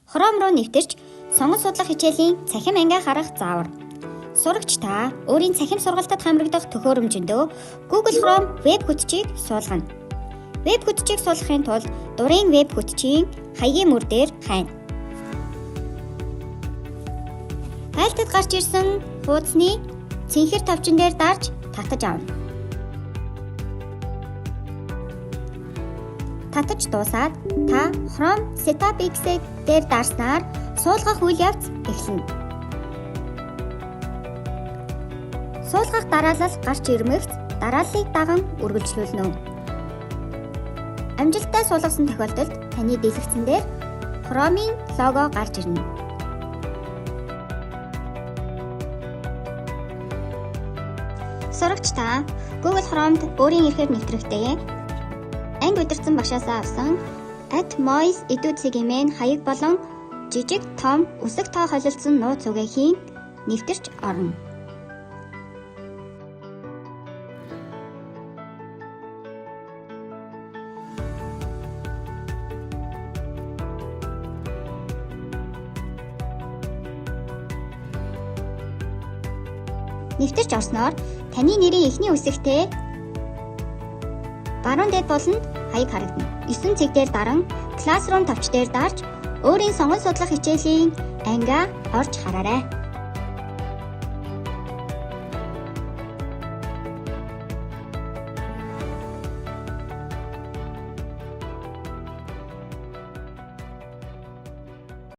Chrome руу нэвтэрч сонгон судлах хичээлийн цахим ангиа харах заавар. Сурагч та өөрийн цахим сургалтад хамрагдах төхөөрөмжөндөө Google Chrome веб хүчийг суулгана. Веб хүчийг суулгахын тулд дурын веб хүчийн хаягийн мөр дээр хайна. Хайлтад гарч ирсэн хуудасны цэнхэр товчон дээр дарж татаж авна. Татаж дуусаад та Chrome Setup X дээр дарснаар суулгах үйл явц эхэлнэ. Суулгах дараалал гарч ирмэгц дарааллыг даган үргэлжлүүлнэ. Амжилттай суулгасан тохиолдолд таны дэлгэцэн дээр Chrome-ийн лого гарч ирнэ. Сурагч та Google Chrome-д өөрийн эрхээр нэвтрэгтэй анги удирдсан багшаасаа авсан @mois edu.cgmn хаяг болон жижиг, том, үсэг тоо холилдсон нууц үгээ хийн нэвтэрч орно. Нэвтэрч орсноор таны нэрийн эхний үсэгтээ баруун дэд болонд хаяг харагдана. 9 цэг дээр даран Classroom товч дээр дарж өөрийн сонгон судлах хичээлийн ангиа орж хараарай.